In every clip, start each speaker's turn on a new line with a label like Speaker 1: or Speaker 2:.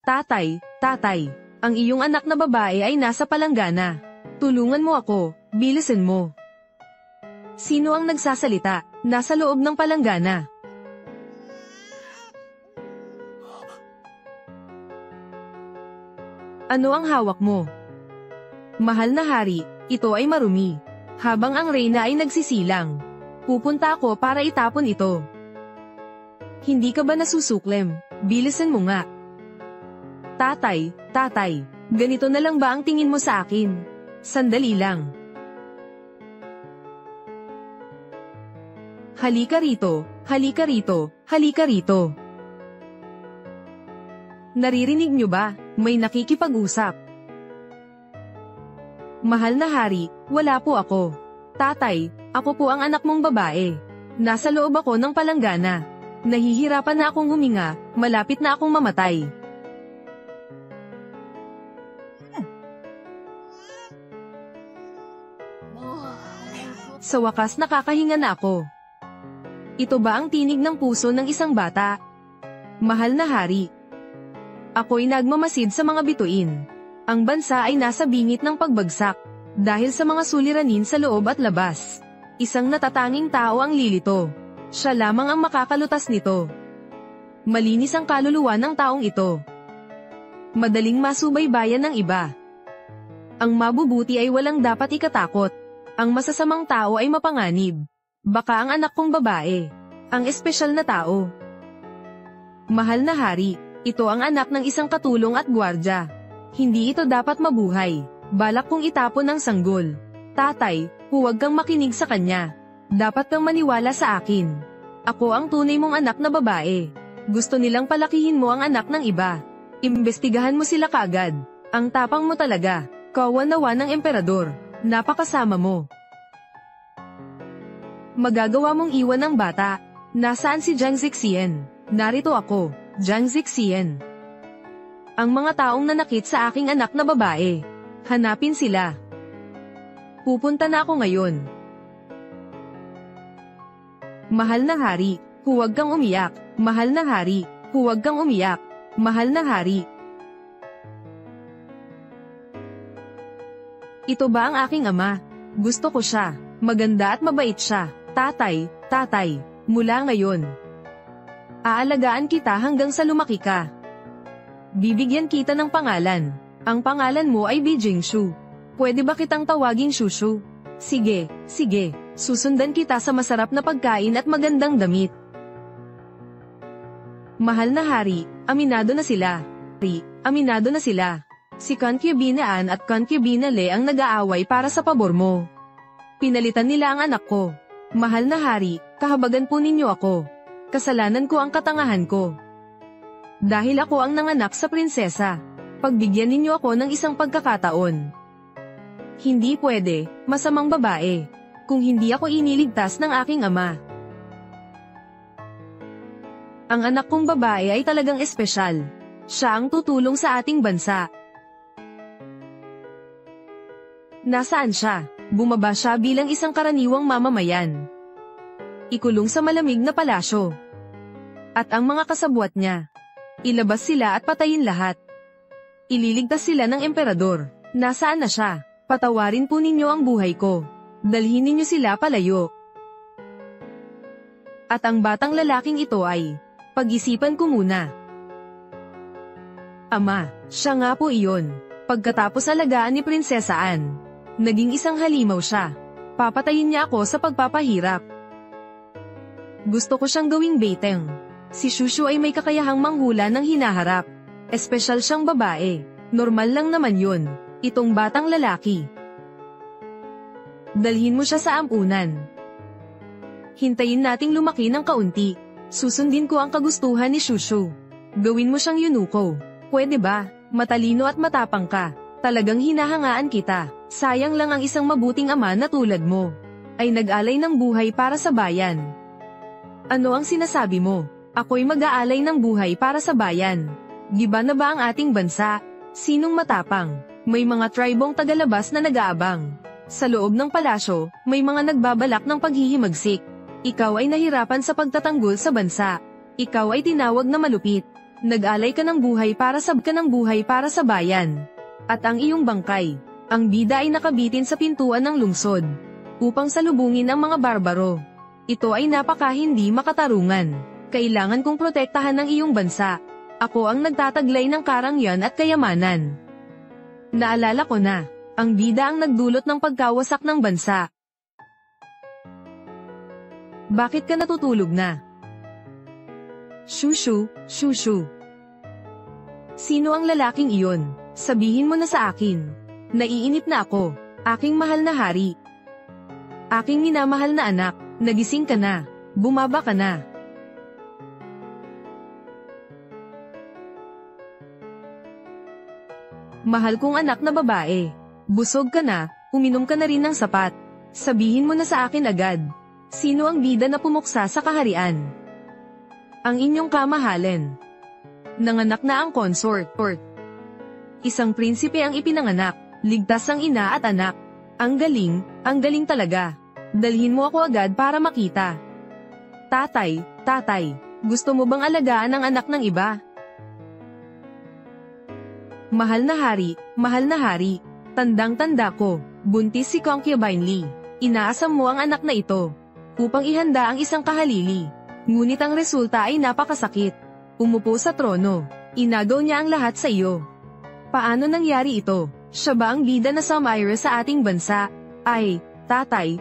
Speaker 1: Tatay, ang iyong anak na babae ay nasa palanggana. Tulungan mo ako, bilisan mo. Sino ang nagsasalita? Nasa loob ng palanggana. Ano ang hawak mo? Mahal na hari, ito ay marumi. Habang ang reyna ay nagsisilang, pupunta ako para itapon ito. Hindi ka ba nasusuklem? Bilisan mo nga. Tatay, ganito na lang ba ang tingin mo sa akin? Sandali lang. Halika rito, halika rito, halika rito. Naririnig niyo ba? May nakikipag-usap. Mahal na hari, wala po ako. Tatay, ako po ang anak mong babae. Nasa loob ako ng palanggana. Nahihirapan na akong huminga, malapit na akong mamatay. Sa wakas nakakahinga na ako. Ito ba ang tinig ng puso ng isang bata? Mahal na hari, ako'y nagmamasid sa mga bituin. Ang bansa ay nasa bingit ng pagbagsak, dahil sa mga suliranin sa loob at labas. Isang natatanging tao ang lilito. Siya lamang ang makakalutas nito. Malinis ang kaluluwa ng taong ito. Madaling masubaybayan ng iba. Ang mabubuti ay walang dapat ikatakot. Ang masasamang tao ay mapanganib. Baka ang anak kong babae, ang espesyal na tao. Mahal na hari, ito ang anak ng isang katulong at gwardya. Hindi ito dapat mabuhay. Balak kong itapon ng sanggol. Tatay, huwag kang makinig sa kanya. Dapat kang maniwala sa akin. Ako ang tunay mong anak na babae. Gusto nilang palakihin mo ang anak ng iba. Imbestigahan mo sila kaagad. Ang tapang mo talaga. Kawan-nawa ng emperador. Napakasama mo. Magagawa mong iwan ang bata. Nasaan si Jiang Zixian? Narito ako, Jiang Zixian. Ang mga taong nanakit sa aking anak na babae. Hanapin sila. Pupunta na ako ngayon. Mahal na hari, huwag kang umiyak. Mahal na hari, huwag kang umiyak. Mahal na hari. Ito ba ang aking ama? Gusto ko siya. Maganda at mabait siya. Tatay, mula ngayon. Aalagaan kita hanggang sa lumaki ka. Bibigyan kita ng pangalan. Ang pangalan mo ay Bijingshu. Pwede ba kitang tawaging Shushu? Sige, susundan kita sa masarap na pagkain at magandang damit. Mahal na hari, aminado na sila. Aminado na sila. Si Concubina Anne at Concubina Le ang nag-aaway para sa pabor mo. Pinalitan nila ang anak ko. Mahal na hari, kahabagan po ninyo ako. Kasalanan ko ang katangahan ko. Dahil ako ang nanganak sa prinsesa. Pagbigyan ninyo ako ng isang pagkakataon. Hindi pwede, masamang babae. Kung hindi ako iniligtas ng aking ama. Ang anak kong babae ay talagang espesyal. Siya ang tutulong sa ating bansa. Nasaan siya? Bumaba siya bilang isang karaniwang mamamayan. Ikulong sa malamig na palasyo. At ang mga kasabwat niya. Ilabas sila at patayin lahat. Ililigtas sila ng emperador. Nasaan na siya? Patawarin po ninyo ang buhay ko. Dalhin ninyo sila palayo. At ang batang lalaking ito ay, pag-isipan ko muna. Ama, siya nga po iyon. Pagkatapos alagaan ni Prinsesa Anne, naging isang halimaw siya. Papatayin niya ako sa pagpapahirap. Gusto ko siyang gawing beteng. Si Shushu ay may kakayahang manghula ng hinaharap. Espesyal siyang babae. Normal lang naman yun. Itong batang lalaki. Dalhin mo siya sa ampunan. Hintayin nating lumaki ng kaunti. Susundin ko ang kagustuhan ni Shushu. Gawin mo siyang yunuko. Pwede ba? Matalino at matapang ka. Talagang hinahangaan kita. Sayang lang ang isang mabuting ama na tulad mo. Ay nag-alay ng buhay para sa bayan. Ano ang sinasabi mo? Ako'y mag-aalay ng buhay para sa bayan. Giba na ba ang ating bansa? Sinong matapang? May mga tribong tagalabas na nag-aabang. Sa loob ng palasyo, may mga nagbabalak ng paghihimagsik. Ikaw ay nahirapan sa pagtatanggol sa bansa. Ikaw ay tinawag na malupit. Nag-alay ka ng buhay para sa bayan. At ang iyong bangkay, ang bida ay nakabitin sa pintuan ng lungsod, upang salubungin ang mga barbaro. Ito ay napaka hindi makatarungan. Kailangan kong protektahan ang iyong bansa. Ako ang nagtataglay ng karangyaan at kayamanan. Naalala ko na, ang bida ang nagdulot ng pagkawasak ng bansa. Bakit ka natutulog na? Shushu, shushu. Sino ang lalaking iyon? Sabihin mo na sa akin. Naiinip na ako, aking mahal na hari. Aking minamahal na anak, nagising ka na, bumaba ka na. Mahal kong anak na babae, busog ka na, uminom ka na rin ng sapat. Sabihin mo na sa akin agad. Sino ang bida na pumuksa sa kaharian? Ang inyong kamahalan. Nanganak na ang consort. Isang prinsipe ang ipinanganak, ligtas ang ina at anak. Ang galing talaga. Dalhin mo ako agad para makita. Tatay, gusto mo bang alagaan ang anak ng iba? Mahal na hari, tandang-tanda ko, buntis si Concubine Lee. Inaasam mo ang anak na ito, upang ihanda ang isang kahalili. Ngunit ang resulta ay napakasakit. Umupo sa trono, inagaw niya ang lahat sa iyo. Paano nangyari ito? Siya ba ang bida na sumire sa ating bansa? Ay, tatay,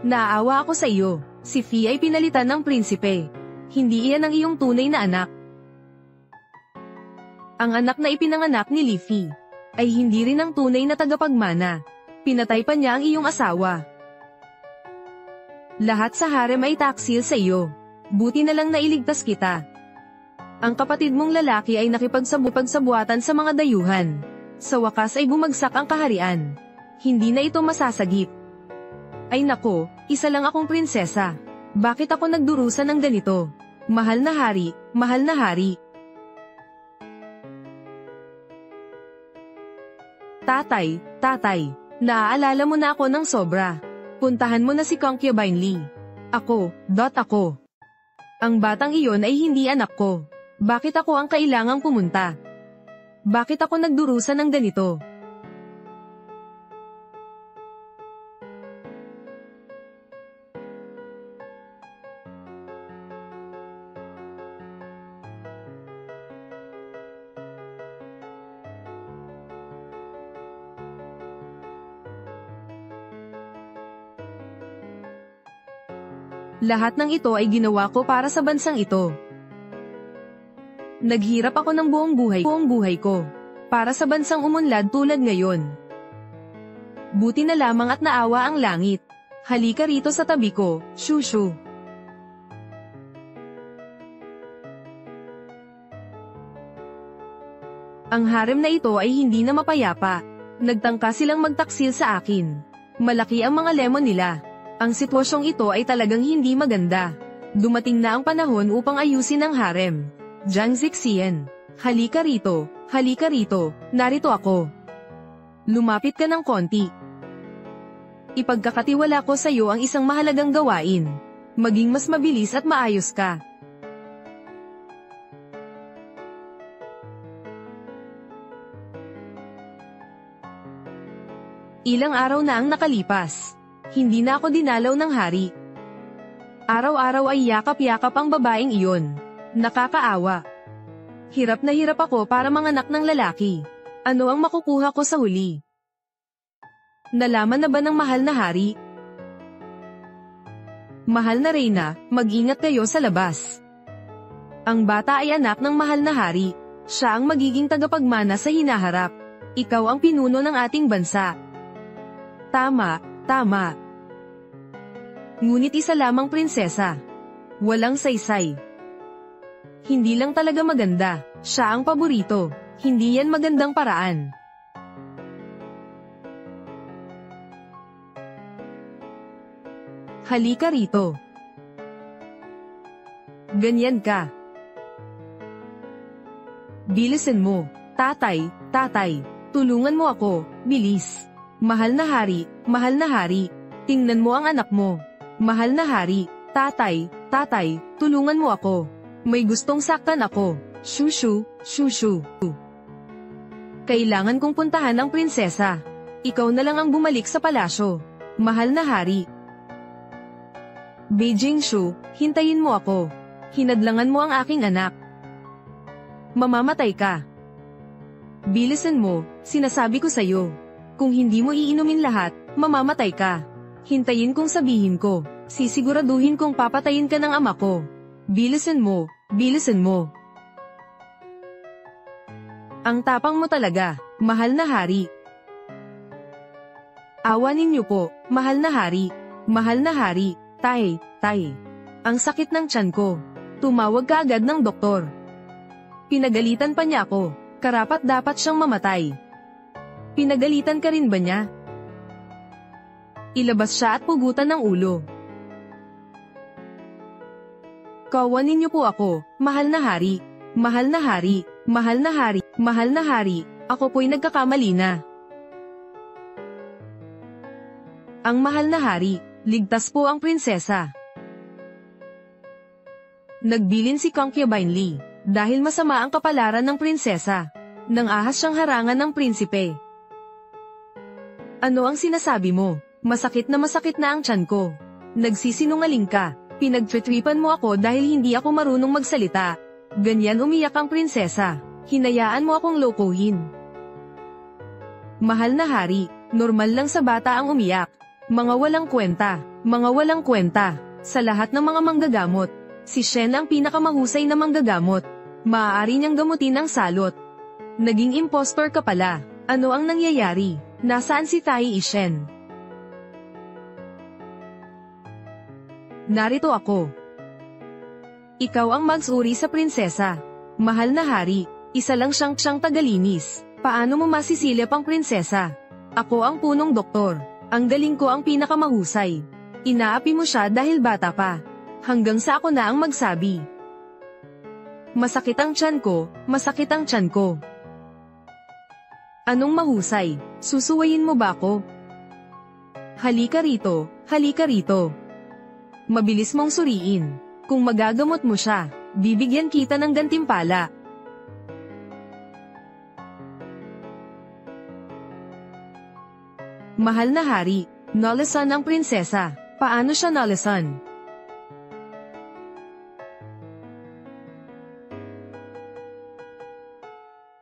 Speaker 1: naawa ako sa iyo. Si Fi ay pinalitan ng prinsipe. Hindi iyan ang iyong tunay na anak. Ang anak na ipinanganak ni Li ay hindi rin ang tunay na tagapagmana. Pinatay pa niya ang iyong asawa. Lahat sa harem ay taksil sa iyo. Buti na lang nailigtas kita. Ang kapatid mong lalaki ay nakipagsabuatan sa mga dayuhan. Sa wakas ay bumagsak ang kaharian. Hindi na ito masasagip. Ay nako, isa lang akong prinsesa. Bakit ako nagdurusa ng ganito? Mahal na hari. Tatay, naaalala mo na ako ng sobra. Puntahan mo na si Concubine Lee. Ako. Ang batang iyon ay hindi anak ko. Bakit ako ang kailangang pumunta? Bakit ako nagdurusa ng ganito? Lahat ng ito ay ginawa ko para sa bansang ito. Naghirap ako ng buong buhay ko, para sa bansang umunlad tulad ngayon. Buti na lamang at naawa ang langit. Halika rito sa tabi ko, shushu. Ang harem na ito ay hindi na mapayapa. Nagtangka silang magtaksil sa akin. Malaki ang mga lemon nila. Ang sitwasyong ito ay talagang hindi maganda. Dumating na ang panahon upang ayusin ang harem. Jiang Zixian, halika rito, narito ako. Lumapit ka ng konti. Ipagkakatiwala ko sa iyo ang isang mahalagang gawain. Maging mas mabilis at maayos ka. Ilang araw na ang nakalipas. Hindi na ako dinalaw ng hari. Araw-araw ay yakap-yakap ang babaeng iyon. Nakakaawa. Hirap na hirap ako para manganak ng lalaki. Ano ang makukuha ko sa huli? Nalaman na ba ng mahal na hari? Mahal na Reyna, mag-ingat kayo sa labas. Ang bata ay anak ng mahal na hari. Siya ang magiging tagapagmana sa hinaharap. Ikaw ang pinuno ng ating bansa. Tama. Ngunit isa lamang prinsesa. Walang saysay. Hindi lang talaga maganda. Siya ang paborito. Hindi yan magandang paraan. Halika rito. Ganyan ka. Bilisan mo. Tatay, tulungan mo ako, bilis. Mahal na hari, tingnan mo ang anak mo. Mahal na hari, tatay, tulungan mo ako. May gustong saktan ako. Shushu, shushu. Kailangan kong puntahan ang prinsesa. Ikaw na lang ang bumalik sa palasyo. Mahal na hari. Beijing Shu, hintayin mo ako. Hinadlangan mo ang aking anak. Mamamatay ka. Bilisan mo, sinasabi ko sa'yo. Kung hindi mo iinumin lahat, mamamatay ka. Hintayin kong sabihin ko. Sisiguraduhin kong papatayin ka ng ama ko. Bilisan mo, bilisan mo. Ang tapang mo talaga, mahal na hari. Awa ninyo po, mahal na hari. Mahal na hari, tay. Ang sakit ng tiyan ko. Tumawag ka agad ng doktor. Pinagalitan pa niya ako. Karapat dapat siyang mamatay. Pinagalitan ka rin ba niya? Ilabas siya at pugutan ng ulo. Kawanin niyo po ako, mahal na hari. Mahal na hari, mahal na hari, mahal na hari, ako po'y nagkakamali na. Ang mahal na hari, ligtas po ang prinsesa. Nagbilin si Concubine Li, dahil masama ang kapalaran ng prinsesa. Nang ahas siyang harangan ng prinsipe. Ano ang sinasabi mo? Masakit na ang tiyan ko. Nagsisinungaling ka, pinagtritripan mo ako dahil hindi ako marunong magsalita. Ganyan umiyak ang prinsesa. Hinayaan mo akong lokohin. Mahal na hari, normal lang sa bata ang umiyak. Mga walang kwenta, mga walang kwenta. Sa lahat ng mga manggagamot, si Shen ang pinakamahusay na manggagamot. Maaari niyang gamutin ang salot. Naging impostor ka pala. Ano ang nangyayari? Nasaan si Tai Ishen? Narito ako. Ikaw ang magsuri sa prinsesa. Mahal na hari, isa lang siyang tagalinis. Paano mo masisilip ang prinsesa? Ako ang punong doktor. Ang galing ko ang pinakamahusay. Inaapi mo siya dahil bata pa. Hanggang sa ako na ang magsabi. Masakit ang tiyan ko, masakit ang tiyan ko. Anong mahusay? Susuwayin mo ba ako? Halika rito, halika rito. Mabilis mong suriin. Kung magagamot mo siya, bibigyan kita ng gantimpala. Mahal na hari, nalasan ang prinsesa. Paano siya nalasan?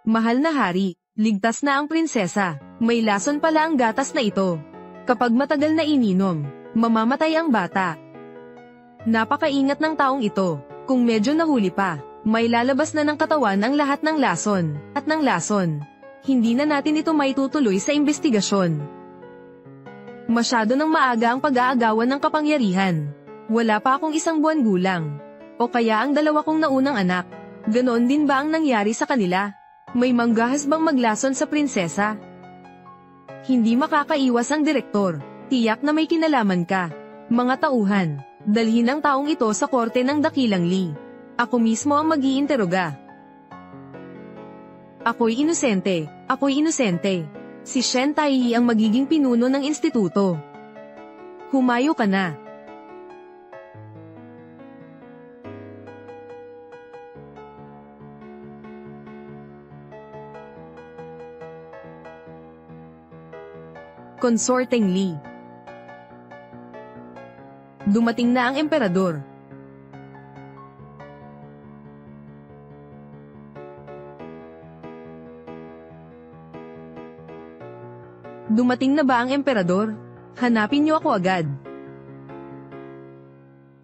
Speaker 1: Mahal na hari, ligtas na ang prinsesa. May lason pala ang gatas na ito. Kapag matagal na ininom, mamamatay ang bata. Napakaingat ng taong ito. Kung medyo nahuli pa, may lalabas na ng katawan ang lahat ng lason, at ng lason. Hindi na natin ito maitutuloy sa investigasyon. Masyado nang maaga ang pag-aagawan ng kapangyarihan. Wala pa akong 1 buwan gulang. O kaya ang 2 kong naunang anak. Ganoon din ba ang nangyari sa kanila? May manggahas bang maglason sa prinsesa? Hindi makakaiwas ang direktor. Tiyak na may kinalaman ka. Mga tauhan, dalhin ang taong ito sa korte ng Dakilang Li. Ako mismo ang mag-iinteroga. Ako'y inosente, ako'y inosente. Si Shen Taiyi ang magiging pinuno ng instituto. Humayo ka na. Consorteng Li. Dumating na ang emperador. Dumating na ba ang emperador? Hanapin niyo ako agad.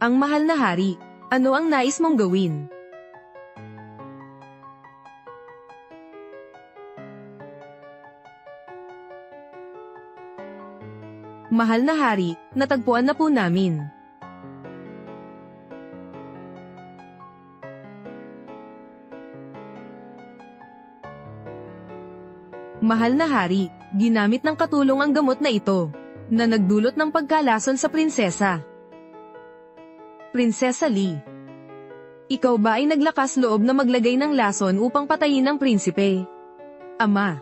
Speaker 1: Ang mahal na hari, ano ang nais mong gawin? Mahal na hari, natagpuan na po namin. Mahal na hari, ginamit ng katulong ang gamot na ito, na nagdulot ng pagkalason sa prinsesa. Prinsesa Li. Ikaw ba ay naglakas loob na maglagay ng lason upang patayin ang prinsipe? Ama.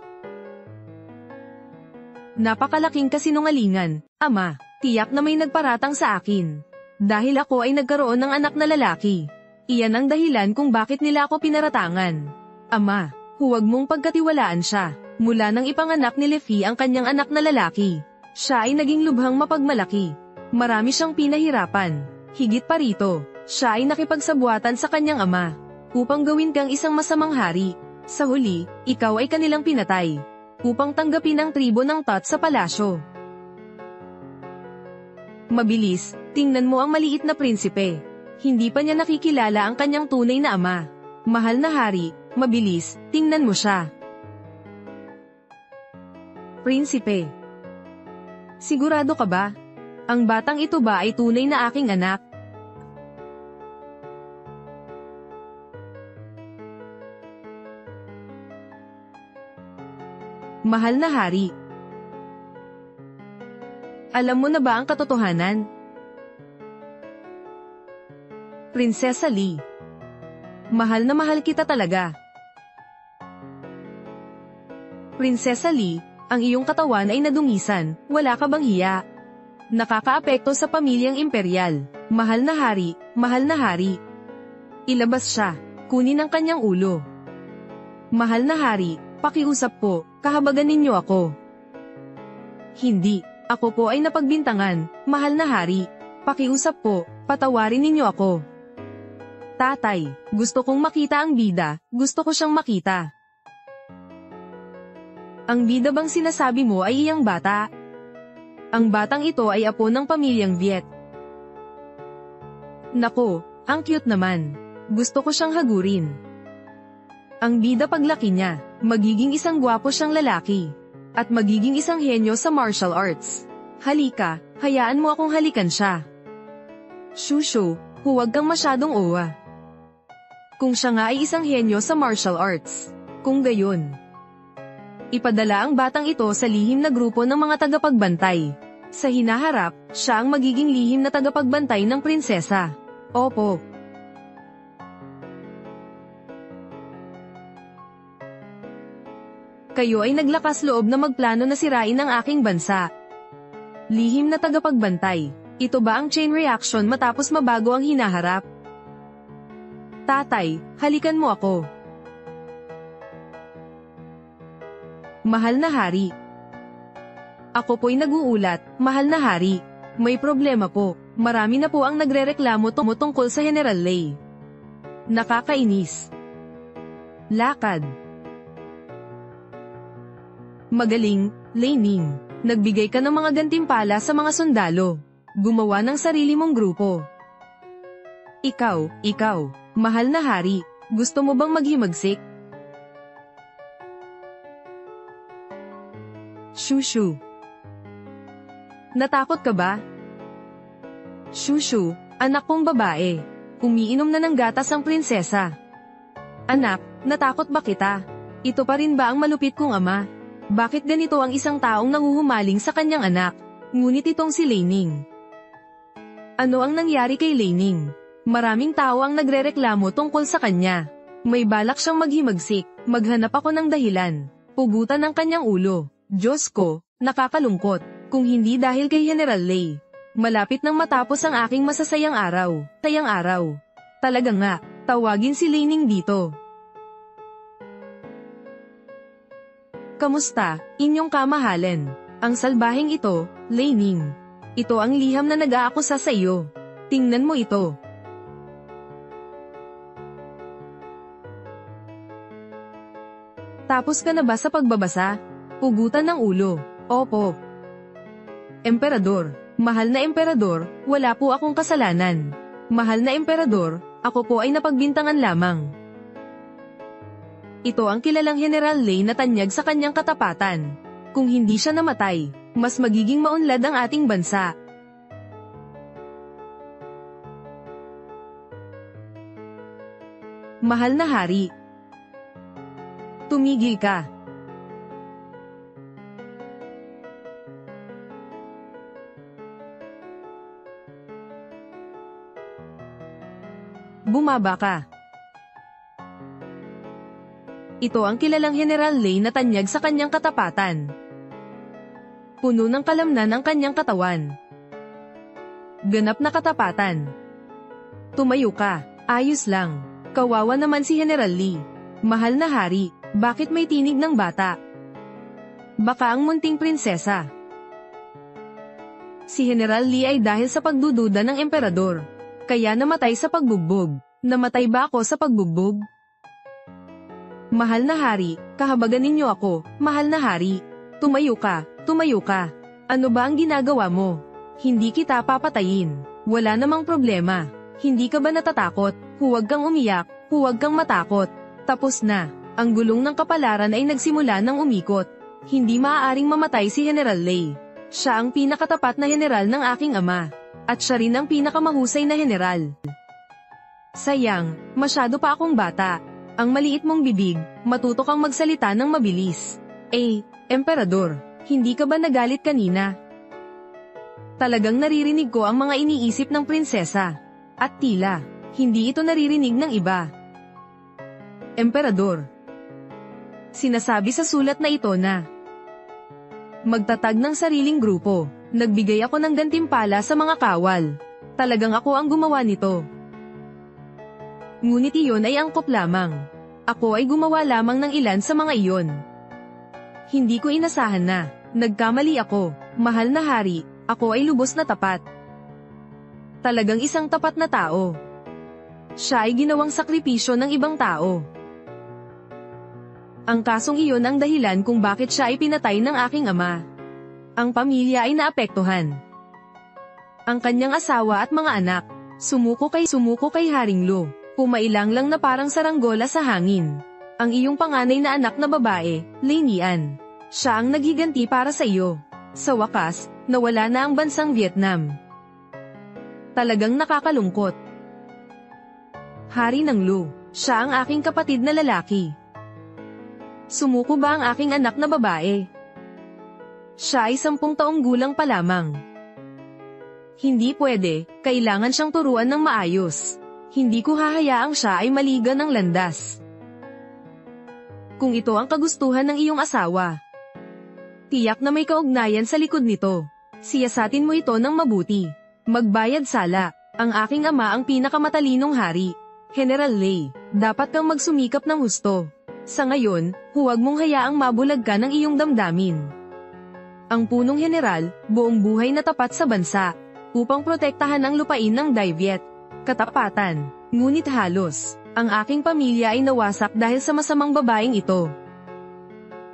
Speaker 1: Napakalaking kasinungalingan, Ama. Tiyak na may nagparatang sa akin. Dahil ako ay nagkaroon ng anak na lalaki. Iyan ang dahilan kung bakit nila ako pinaratangan. Ama, huwag mong pagkatiwalaan siya. Mula nang ipanganak ni Lefi ang kanyang anak na lalaki, siya ay naging lubhang mapagmalaki. Marami siyang pinahirapan. Higit pa rito, siya ay nakipagsabuatan sa kanyang ama upang gawin kang isang masamang hari. Sa huli, ikaw ay kanilang pinatay upang tanggapin ang tribo ng Tot sa palasyo. Mabilis, tingnan mo ang maliit na prinsipe. Hindi pa niya nakikilala ang kanyang tunay na ama. Mahal na hari, mabilis, tingnan mo siya. Prinsipe. Sigurado ka ba? Ang batang ito ba ay tunay na aking anak? Mahal na hari. Alam mo na ba ang katotohanan? Prinsesa Lee. Mahal na mahal kita talaga. Prinsesa Lee, ang iyong katawan ay nadungisan, wala ka bang hiya? Nakakaapekto sa pamilyang imperial. Mahal na hari, mahal na hari. Ilabas siya, kunin ang kanyang ulo. Mahal na hari, pakiusap po, kahabagan ninyo ako. Hindi, ako po ay napagbintangan, mahal na hari. Pakiusap po, patawarin ninyo ako. Tatay, gusto kong makita ang bida, gusto ko siyang makita. Ang bida bang sinasabi mo ay iyang bata? Ang batang ito ay apo ng pamilyang Viet. Nako, ang cute naman. Gusto ko siyang hagurin. Ang bida paglaki niya, magiging isang gwapo siyang lalaki. At magiging isang henyo sa martial arts. Halika, hayaan mo akong halikan siya. Shushu, huwag kang masyadong owa. Kung siya nga ay isang henyo sa martial arts. Kung gayon, ipadala ang batang ito sa lihim na grupo ng mga tagapagbantay. Sa hinaharap, siya ang magiging lihim na tagapagbantay ng prinsesa. Opo. Kayo ay naglakas loob na magplano na sirain ang aking bansa. Lihim na tagapagbantay. Ito ba ang chain reaction matapos mabago ang hinaharap? Tatay, halikan mo ako. Mahal na hari. Ako po'y nag-uulat, mahal na hari. May problema po, marami na po ang nagrereklamo tungkol sa General Lei. Nakakainis. Lakad. Magaling, Lei Ning. Nagbigay ka ng mga gantimpala sa mga sundalo. Gumawa ng sarili mong grupo. Ikaw, mahal na hari, gusto mo bang maghimagsik? Shushu. Natakot ka ba? Shushu, anak kong babae. Umiinom na ng gatas ang prinsesa. Anak, natakot ba kita? Ito pa rin ba ang malupit kong ama? Bakit ganito ang isang taong nanguhumaling sa kanyang anak? Ngunit itong si Lei Ning. Ano ang nangyari kay Lei Ning? Maraming tao ang nagrereklamo tungkol sa kanya. May balak siyang maghimagsik, maghanap ako ng dahilan. Pugutan ang kanyang ulo. Diyos ko, nakakalungkot. Kung hindi dahil kay General Lei. Malapit nang matapos ang aking masasayang araw. Tayang araw. Talaga nga, tawagin si Lei Ning dito. Kamusta, inyong kamahalan? Ang salbaheng ito, Lei Ning. Ito ang liham na nag-aakusa sa iyo. Tingnan mo ito. Tapos ka na ba sa pagbabasa? Pugutan ng ulo. Opo. Emperador, mahal na emperador, wala po akong kasalanan. Mahal na emperador, ako po ay napagbintangan lamang. Ito ang kilalang General Lei na tanyag sa kanyang katapatan. Kung hindi siya namatay, mas magiging maunlad ang ating bansa. Mahal na hari. Tumigil ka. Bumaba ka. Ito ang kilalang General Lei na tanyag sa kanyang katapatan. Puno ng kalamnan ang kanyang katawan. Ganap na katapatan. Tumayo ka. Ayos lang. Kawawa naman si General Lee. Mahal na hari, bakit may tinig ng bata? Baka ang munting prinsesa. Si General Lee ay dahil sa pagdududa ng emperador. Kaya namatay sa pagbugbog. Namatay ba ako sa pagbugbog? Mahal na hari, kahabagan ninyo ako, mahal na hari. Tumayo ka, tumayo ka. Ano ba ang ginagawa mo? Hindi kita papatayin. Wala namang problema. Hindi ka ba natatakot? Huwag kang umiyak, huwag kang matakot. Tapos na. Ang gulong ng kapalaran ay nagsimula ng umikot. Hindi maaaring mamatay si General Lei. Siya ang pinakatapat na general ng aking ama. At siya rin ang pinakamahusay na general. Sayang, masyado pa akong bata. Ang maliit mong bibig, matuto kang magsalita ng mabilis. Emperador, hindi ka ba nagalit kanina? Talagang naririnig ko ang mga iniisip ng prinsesa. At tila, hindi ito naririnig ng iba. Emperador. Sinasabi sa sulat na ito na magtatag ng sariling grupo. Nagbigay ako ng gantimpala sa mga kawal. Talagang ako ang gumawa nito. Ngunit iyon ay angkop lamang. Ako ay gumawa lamang ng ilan sa mga iyon. Hindi ko inasahan na. Nagkamali ako. Mahal na hari, ako ay lubos na tapat. Talagang isang tapat na tao. Siya ay ginawang sakripisyo ng ibang tao. Ang kasong iyon ang dahilan kung bakit siya ay pinatay ng aking ama. Ang pamilya ay naapektuhan. Ang kanyang asawa at mga anak, sumuko kay Haring Lu. Pumailang lang na parang saranggola sa hangin. Ang iyong panganay na anak na babae, Lei Nian. Siya ang naghiganti para sa iyo. Sa wakas, nawala na ang bansang Vietnam. Talagang nakakalungkot. Hari ng Lu, siya ang aking kapatid na lalaki. Sumuko ba ang aking anak na babae? Siya ay 10 taong gulang pa lamang. Hindi pwede, kailangan siyang turuan ng maayos. Hindi ko hahayaang siya ay maligan ng landas. Kung ito ang kagustuhan ng iyong asawa, tiyak na may kaugnayan sa likod nito. Siyasatin mo ito ng mabuti. Magbayad sala. Ang aking ama ang pinakamatalinong hari. General Lei, dapat kang magsumikap ng husto. Sa ngayon, huwag mong hayaang mabulag ka ng iyong damdamin. Ang punong general, buong buhay na tapat sa bansa, upang protektahan ang lupain ng Dai Viet. Katapatan, ngunit halos, ang aking pamilya ay nawasak dahil sa masamang babaeng ito.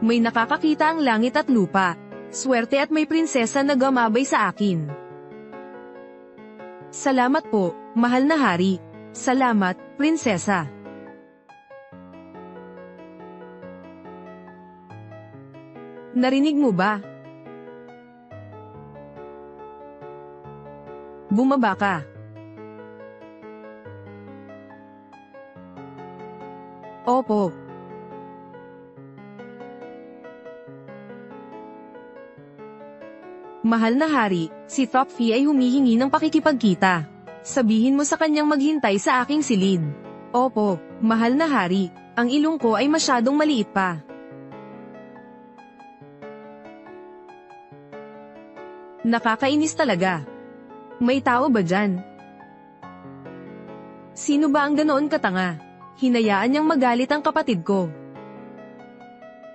Speaker 1: May nakakakita ang langit at lupa, swerte at may prinsesa na gumabay sa akin. Salamat po, mahal na hari. Salamat, prinsesa. Narinig mo ba? Bumaba ka. Opo. Mahal na hari, si Top Fee ay humihingi ng pakikipagkita. Sabihin mo sa kanyang maghintay sa aking silid. Opo, mahal na hari, ang ilong ko ay masyadong maliit pa. Nakakainis talaga. May tao ba dyan? Sino ba ang ganoon katanga? Hinayaan niyang magalit ang kapatid ko.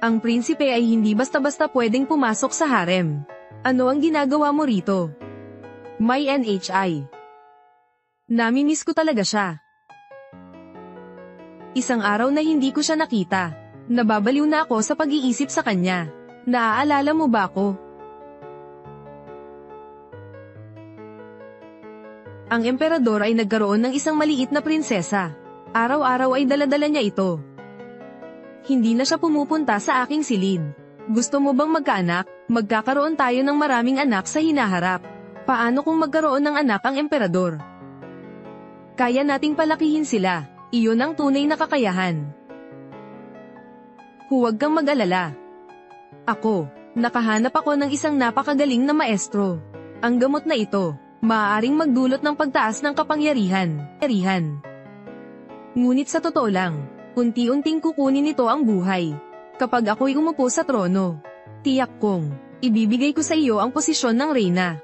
Speaker 1: Ang prinsipe ay hindi basta-basta pwedeng pumasok sa harem. Ano ang ginagawa mo rito? May NHI. Namimiss ko talaga siya. Isang araw na hindi ko siya nakita. Nababaliw na ako sa pag-iisip sa kanya. Naaalala mo ba ako? Ang emperador ay nagkaroon ng isang maliit na prinsesa. Araw-araw ay daladala niya ito. Hindi na siya pumupunta sa aking silid. Gusto mo bang magkaanak? Magkakaroon tayo ng maraming anak sa hinaharap. Paano kung magkaroon ng anak ang emperador? Kaya nating palakihin sila. Iyon ang tunay na kakayahan. Huwag kang mag-alala. Nakahanap ako ng isang napakagaling na maestro. Ang gamot na ito, maaaring magdulot ng pagtaas ng kapangyarihan. Ngunit sa totoo lang, unti-unting kukunin nito ang buhay. Kapag ako'y umupo sa trono, tiyak kong, ibibigay ko sa iyo ang posisyon ng reyna.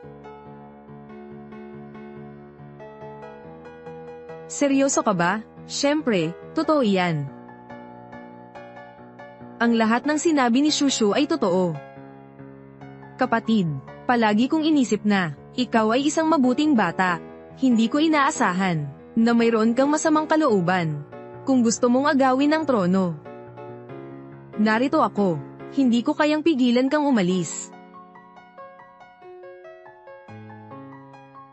Speaker 1: Seryoso ka ba? Siyempre, totoo yan. Ang lahat ng sinabi ni Shushu ay totoo. Kapatid, palagi kong inisip na, ikaw ay isang mabuting bata. Hindi ko inaasahan, na mayroon kang masamang kalooban. Kung gusto mong agawin ang trono. Narito ako, hindi ko kayang pigilan kang umalis.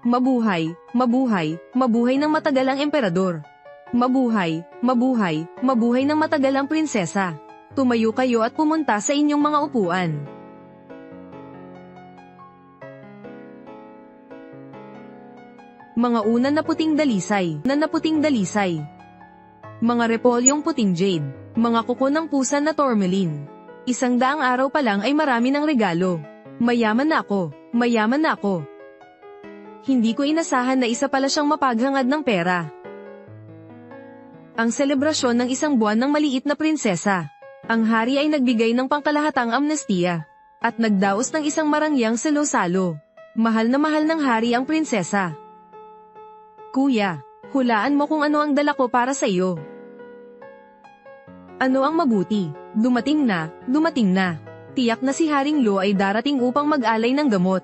Speaker 1: Mabuhay, mabuhay, mabuhay ng matagal ang emperador. Mabuhay, mabuhay, mabuhay ng matagal ang prinsesa. Tumayo kayo at pumunta sa inyong mga upuan. Mga unan na puting dalisay. Mga repolyong puting jade, mga kuko ng pusa na tourmaline. 100 araw pa lang ay marami ng regalo. Mayaman na ako. Hindi ko inasahan na isa pala siyang mapaghangad ng pera. Ang selebrasyon ng 1 buwan ng maliit na prinsesa. Ang hari ay nagbigay ng pangkalahatang amnestiya. At nagdaos ng isang marangyang salo-salo. Mahal na mahal ng hari ang prinsesa. Kuya, hulaan mo kung ano ang dala ko para sa iyo. Ano ang mabuti? Dumating na. Tiyak na si Haring Lo ay darating upang mag-alay ng gamot.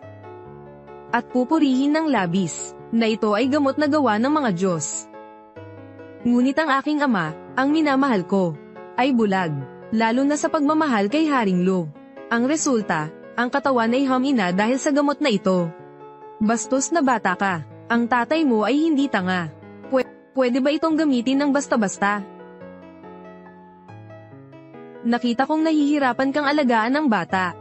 Speaker 1: At pupurihin ng labis, na ito ay gamot na gawa ng mga Diyos. Ngunit ang aking ama, ang minamahal ko, ay bulag, lalo na sa pagmamahal kay Haring Lo. Ang resulta, ang katawan ay humina dahil sa gamot na ito. Bastos na bata ka, ang tatay mo ay hindi tanga. Pwede ba itong gamitin ng basta-basta? Nakita kong nahihirapan kang alagaan ng bata.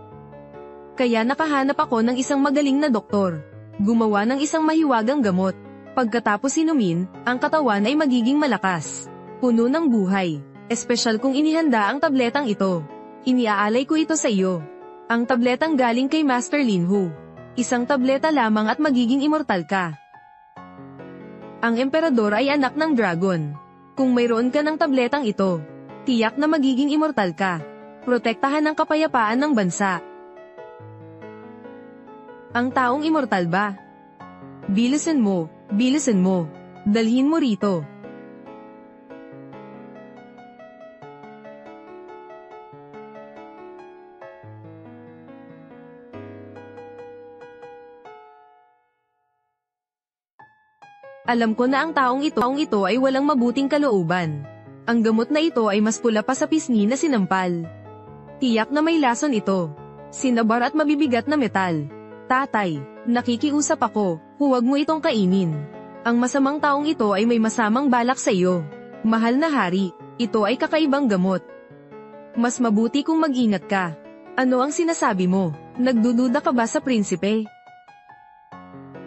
Speaker 1: Kaya nakahanap ako ng isang magaling na doktor. Gumawa ng isang mahiwagang gamot. Pagkatapos inumin, ang katawan ay magiging malakas. Puno ng buhay. Espesyal kong inihanda ang tabletang ito. Iniaalay ko ito sa iyo. Ang tabletang galing kay Master Lin Hu. 1 tableta lamang at magiging immortal ka. Ang emperador ay anak ng dragon. Kung mayroon ka ng tabletang ito, tiyak na magiging immortal ka. Protektahan ang kapayapaan ng bansa. Ang taong immortal ba? Bilisan mo. Dalhin mo rito. Alam ko na ang taong ito ay walang mabuting kalooban. Ang gamot na ito ay mas pula pa sa pisngi na sinampal. Tiyak na may lason ito. Sinabar at mabibigat na metal. Tatay, nakikiusap ako, huwag mo itong kainin. Ang masamang taong ito ay may masamang balak sa iyo. Mahal na hari, ito ay kakaibang gamot. Mas mabuti kung mag-ingat ka. Ano ang sinasabi mo? Nagdududa ka ba sa prinsipe?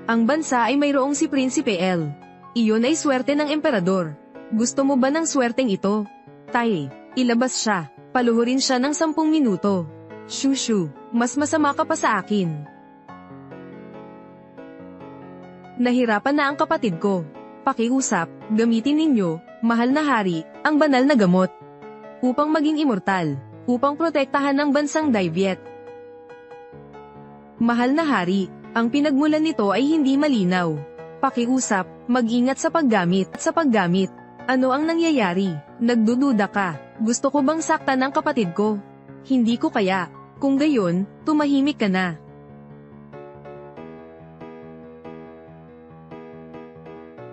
Speaker 1: Ang bansa ay mayroong si Prinsipe L. Iyon ay swerte ng emperador. Gusto mo ba ng swerteng ito? Tay, ilabas siya. Paluhurin siya ng 10 minuto. Shushu, mas masama ka pa sa akin. Nahirapan na ang kapatid ko. Pakiusap, gamitin ninyo, mahal na hari, ang banal na gamot. Upang maging immortal. Upang protektahan ang bansang Daiviet. Mahal na hari, ang pinagmulan nito ay hindi malinaw. Pakiusap, mag-ingat sa paggamit. Ano ang nangyayari? Nagdududa ka. Gusto ko bang saktan ang kapatid ko? Hindi ko kaya. Kung gayon, tumahimik ka na.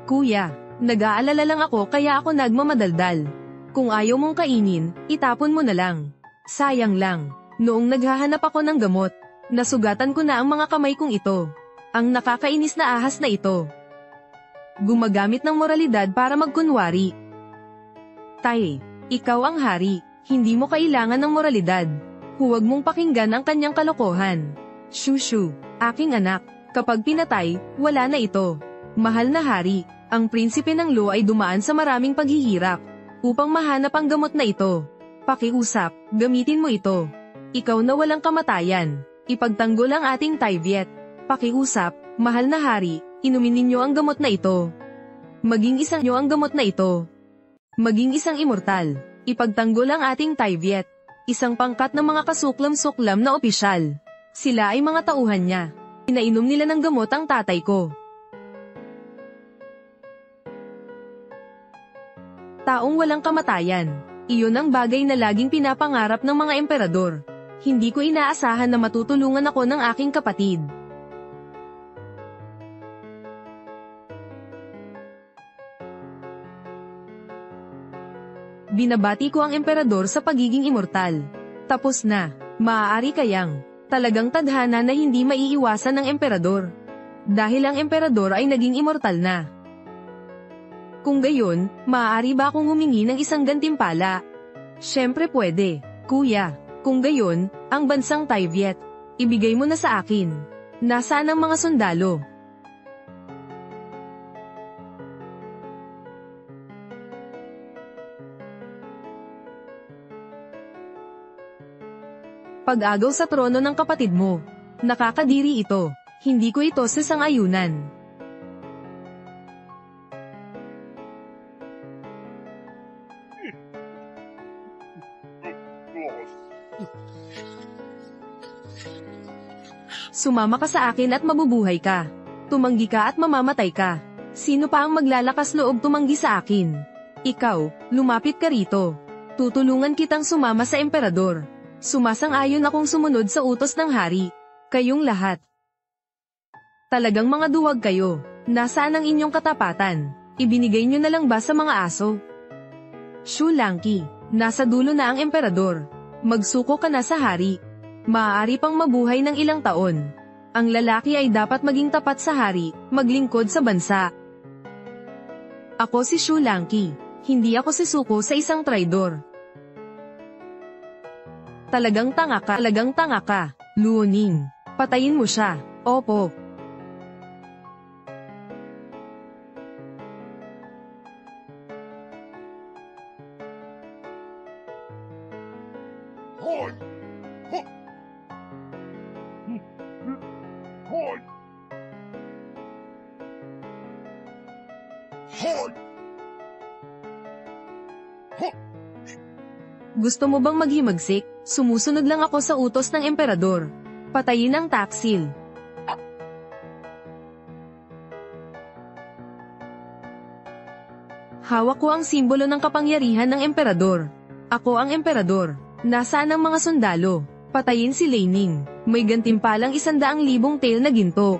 Speaker 1: Kuya, nag-aalala lang ako kaya ako nagmamadaldal. Kung ayaw mong kainin, itapon mo na lang. Sayang lang. Noong naghahanap ako ng gamot, nasugatan ko na ang mga kamay kong ito. Ang nakakainis na ahas na ito. Gumagamit ng moralidad para magkunwari. Tay, ikaw ang hari, hindi mo kailangan ng moralidad. Huwag mong pakinggan ang kanyang kalokohan. Shushu, aking anak, kapag pinatay, wala na ito. Mahal na hari, ang prinsipe ng Lo ay dumaan sa maraming paghihirap. Upang mahanap ang gamot na ito. Pakiusap, gamitin mo ito. Ikaw na walang kamatayan. Ipagtanggol ang ating Daiviet. Pakiusap, mahal na hari, inumin ninyo ang gamot na ito. Maging isang nyo ang gamot na ito. Maging isang immortal. Ipagtanggol ang ating Daiviet. Isang pangkat ng mga kasuklam-suklam na opisyal. Sila ay mga tauhan niya. Pinainom nila ng gamot ang tatay ko. Taong walang kamatayan. Iyon ang bagay na laging pinapangarap ng mga emperador. Hindi ko inaasahan na matutulungan ako ng aking kapatid. Binabati ko ang emperador sa pagiging immortal. Tapos na. Maaari kayang talagang tadhana na hindi maiiwasan ng emperador. Dahil ang emperador ay naging immortal na. Kung gayon, maaari ba akong humingi ng isang gantimpala? Siyempre pwede, kuya. Kung gayon, ang bansang Taiviet, ibigay mo na sa akin. Nasaan ang mga sundalo? Pag-agaw sa trono ng kapatid mo. Nakakadiri ito. Hindi ko ito sasang-ayunan. Sumama ka sa akin at mabubuhay ka. Tumanggi ka at mamamatay ka. Sino pa ang maglalakas loob tumanggi sa akin? Ikaw, lumapit ka rito. Tutulungan kitang sumama sa emperador. Sumasang-ayon akong sumunod sa utos ng hari. Kayong lahat. Talagang mga duwag kayo. Nasaan ang inyong katapatan? Ibinigay nyo na lang ba sa mga aso? Shu Langqi, nasa dulo na ang emperador. Magsuko ka na sa hari. Maaari pang mabuhay ng ilang taon. Ang lalaki ay dapat maging tapat sa hari, maglingkod sa bansa. Ako si Shu Langqi. Hindi ako sisuko sa isang traidor. Talagang tanga ka, Luoning. Patayin mo siya. Opo. Gusto mo bang maghimagsik? Sumusunod lang ako sa utos ng emperador. Patayin ang taksil. Hawak ko ang simbolo ng kapangyarihan ng emperador. Ako ang emperador. Nasaan ang mga sundalo? Patayin si Lei Ning. May gantimpalang 100,000 tael na ginto.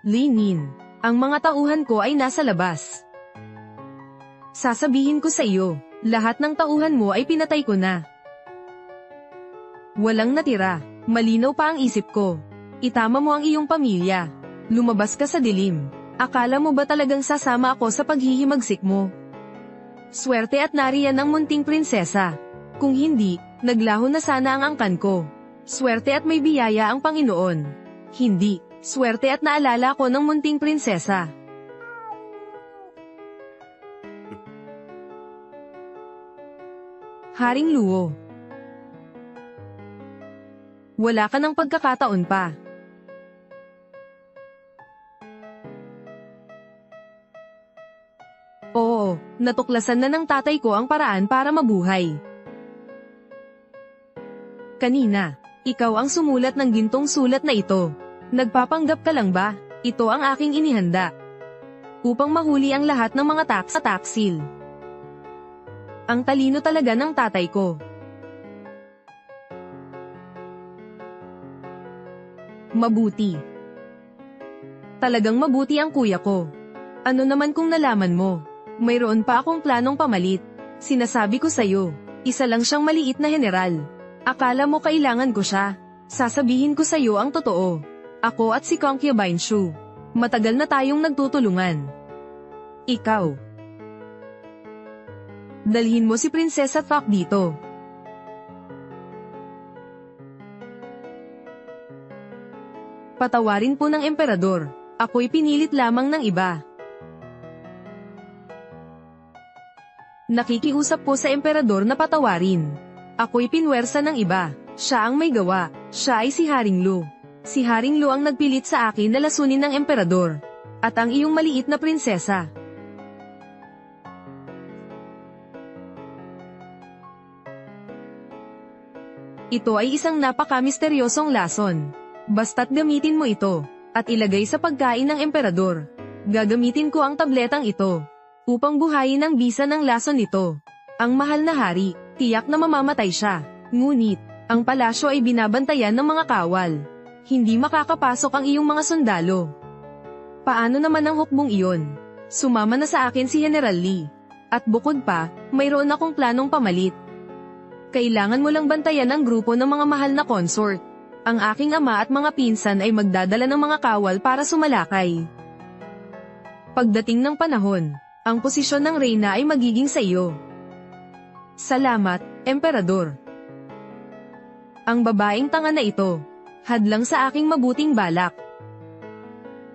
Speaker 1: Lei Ning. Ang mga tauhan ko ay nasa labas. Sasabihin ko sa iyo, lahat ng tauhan mo ay pinatay ko na. Walang natira, malinaw pa ang isip ko. Itama mo ang iyong pamilya. Lumabas ka sa dilim. Akala mo ba talagang sasama ako sa paghihimagsik mo? Swerte at nariyan ang munting prinsesa. Kung hindi, naglaho na sana ang angkan ko. Swerte at may biyaya ang Panginoon. Hindi. Swerte at naalala ko ng munting prinsesa. Haring Luo. Wala ka ng pagkakataon pa. Oo, natuklasan na ng tatay ko ang paraan para mabuhay. Kanina, ikaw ang sumulat ng gintong sulat na ito. Nagpapanggap ka lang ba? Ito ang aking inihanda. Upang mahuli ang lahat ng mga taksil. Ang talino talaga ng tatay ko. Mabuti. Talagang mabuti ang kuya ko. Ano naman kung nalaman mo? Mayroon pa akong planong pamalit. Sinasabi ko sa'yo, isa lang siyang maliit na general. Akala mo kailangan ko siya? Sasabihin ko sa'yo ang totoo. Ako at si Concubine Shu. Matagal na tayong nagtutulungan. Ikaw. Dalhin mo si Prinsesa Thok dito. Patawarin po ng emperador. Ako'y pinilit lamang ng iba. Nakikiusap po sa emperador na patawarin. Ako'y pinwersa ng iba. Siya ang may gawa. Siya ay si Haring Lu. Si Haring Lu ang nagpilit sa akin na lasunin ng emperador. At ang iyong maliit na prinsesa. Ito ay isang napaka-misteryosong lason. Basta't gamitin mo ito. at ilagay sa pagkain ng emperador. Gagamitin ko ang tabletang ito upang buhayin ang bisa ng lason nito. Ang mahal na hari, tiyak na mamamatay siya. Ngunit, ang palasyo ay binabantayan ng mga kawal. Hindi makakapasok ang iyong mga sundalo. Paano naman ang hukbong iyon? Sumama na sa akin si General Lee. At bukod pa, mayroon akong planong pamalit. Kailangan mo lang bantayan ang grupo ng mga mahal na consort. Ang aking ama at mga pinsan ay magdadala ng mga kawal para sumalakay. Pagdating ng panahon, ang posisyon ng reyna ay magiging sa iyo. Salamat, Emperador. Ang babaeng tanga na ito, hadlang sa aking mabuting balak.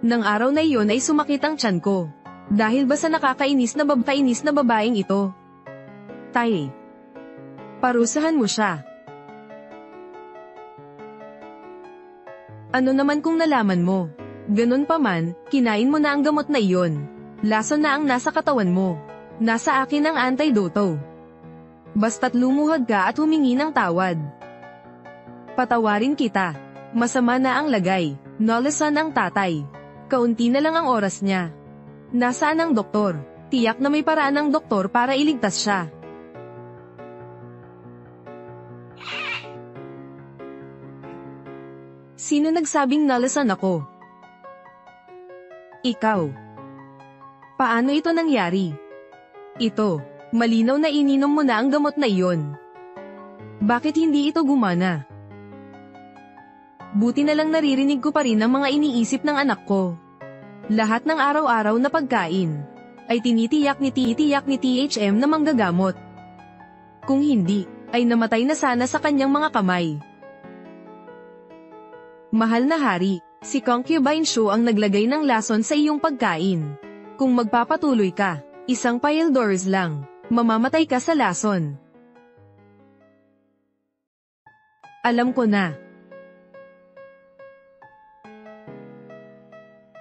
Speaker 1: Nang araw na iyon ay sumakit ang tiyan ko. Dahil ba sa nakakainis na babaeng ito? Tay. Parusahan mo siya. Ano naman kung nalaman mo? Ganun pa man, kinain mo na ang gamot na iyon. Lason na ang nasa katawan mo. Nasa akin ang antidoto. Basta't lumuhod ka at humingi ng tawad. Patawarin kita. Masama na ang lagay. Nalasan ang tatay. Kaunti na lang ang oras niya. Nasaan ang doktor? Tiyak na may paraan ng doktor para iligtas siya. Sino nagsabing nalasan ako? Ikaw. Paano ito nangyari? Ito, malinaw na ininom mo na ang gamot na iyon. Bakit hindi ito gumana? Buti na lang naririnig ko pa rin ang mga iniisip ng anak ko. Lahat ng araw-araw na pagkain ay tinitiyak ni THM na manggagamot. Kung hindi, ay namatay na sana sa kanyang mga kamay. Mahal na hari, si Concubine Shu ang naglagay ng lason sa iyong pagkain. Kung magpapatuloy ka, isang pile doors lang, mamamatay ka sa lason. Alam ko na.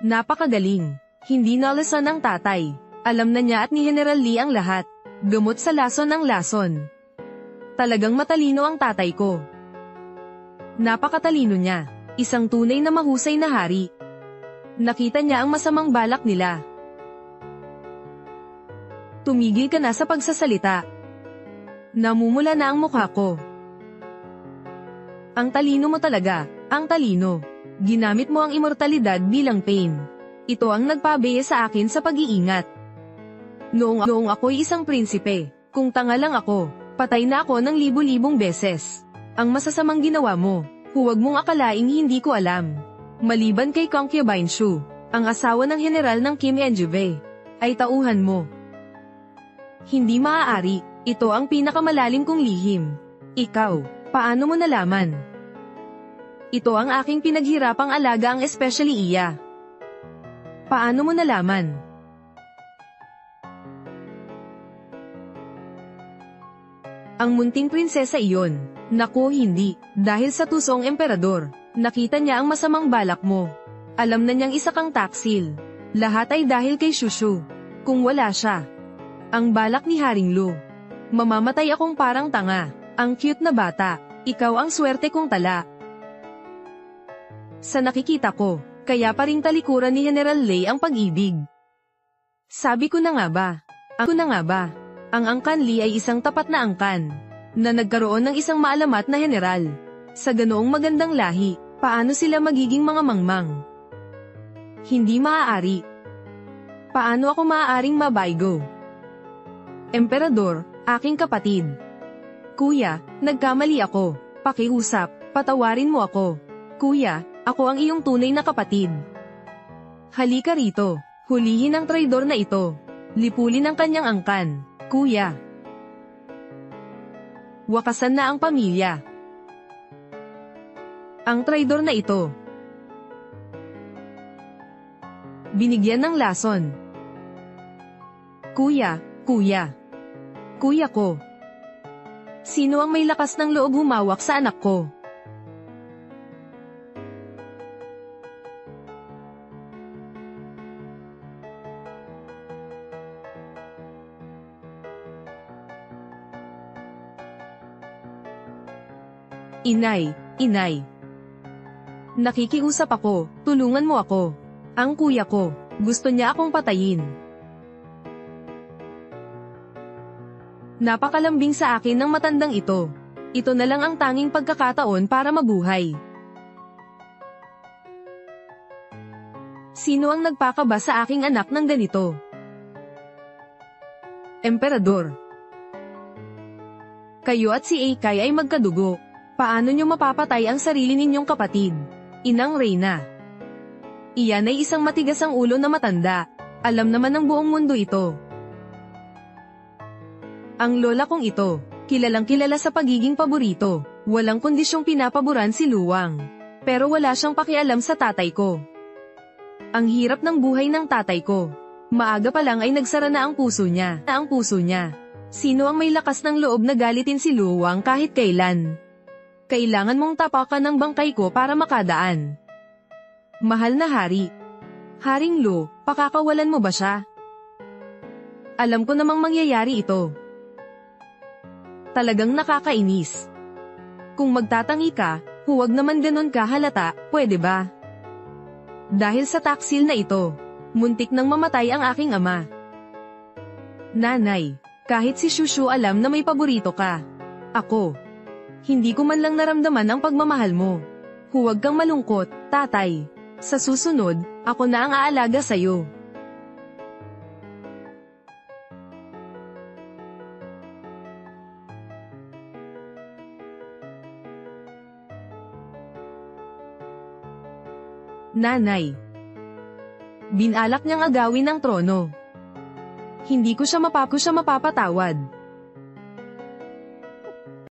Speaker 1: Napakagaling. Hindi nalasan ang tatay. Alam na niya at ni General Lee ang lahat. Gamot sa lason ang lason. Talagang matalino ang tatay ko. Napakatalino niya. Isang tunay na mahusay na hari. Nakita niya ang masamang balak nila. Tumigil ka na sa pagsasalita. Namumula na ang mukha ko. Ang talino mo talaga, ang talino. Ginamit mo ang immortalidad bilang pain. Ito ang nagpabaya sa akin sa pag-iingat. Noong ako'y isang prinsipe, kung tanga lang ako, patay na ako ng libu-libong beses. Ang masasamang ginawa mo, huwag mong akalaing hindi ko alam. Maliban kay Concubine Shu, ang asawa ng general ng Kim Enjuve, ay tauhan mo. Hindi maaari, ito ang pinakamalalim kong lihim. Ikaw, paano mo nalaman? Ito ang aking pinaghirapang alaga ang especially iya. Paano mo nalaman? Ang munting prinsesa iyon. Naku hindi, dahil sa tusong emperador. Nakita niya ang masamang balak mo. Alam na niyang isa kang taksil. Lahat ay dahil kay Shushu. Kung wala siya. Ang balak ni Haring Lu. Mamamatay akong parang tanga. Ang cute na bata. Ikaw ang swerte kong tala. Sa nakikita ko, kaya pa ring talikuran ni General Lei ang pag-ibig. Sabi ko na nga ba, ang Angkan Lee ay isang tapat na angkan, na nagkaroon ng isang maalamat na general. Sa ganoong magandang lahi, paano sila magiging mga mangmang? Hindi maaari. Paano ako maaaring mabaygo? Emperador, aking kapatid. Kuya, nagkamali ako. Pakiusap, patawarin mo ako. Kuya, ako ang iyong tunay na kapatid. Halika rito, hulihin ang traidor na ito. Lipulin ang kanyang angkan, kuya. Wakasan na ang pamilya. Ang traidor na ito. Binigyan ng lason. Kuya, kuya. Kuya ko. Sino ang may lakas ng loob humawak sa anak ko? Inay, inay. Nakikiusap ako, tulungan mo ako. Ang kuya ko, gusto niya akong patayin. Napakalambing sa akin ng matandang ito. Ito na lang ang tanging pagkakataon para mabuhay. Sino ang nagpakaba sa aking anak ng ganito? Emperador. Kayo at si Eikay ay magkadugo. Paano niyo mapapatay ang sarili ninyong kapatid? Inang Reyna. Iyan ay isang matigas ang ulo na matanda. Alam naman ng buong mundo ito. Ang lola kong ito, kilalang kilala sa pagiging paborito. Walang kondisyong pinapaboran si Luwang. Pero wala siyang pakialam sa tatay ko. Ang hirap ng buhay ng tatay ko. Maaga pa lang ay nagsara na ang puso niya. Sino ang may lakas ng loob na galitin si Luwang kahit kailan? Kailangan mong tapakan ng bangkay ko para makadaan. Mahal na hari. Haring Lu, pakakawalan mo ba siya? Alam ko namang mangyayari ito. Talagang nakakainis. Kung magtatangi ka, huwag naman ganon ka halata, pwede ba? Dahil sa taksil na ito, muntik nang mamatay ang aking ama. Nanay, kahit si Shushu alam na may paborito ka. Ako. Hindi ko man lang naramdaman ang pagmamahal mo. Huwag kang malungkot, tatay. Sa susunod, ako na ang aalaga sa'yo. Nanay. Binalak niyang agawin ang trono. Hindi ko siya mapapatawad.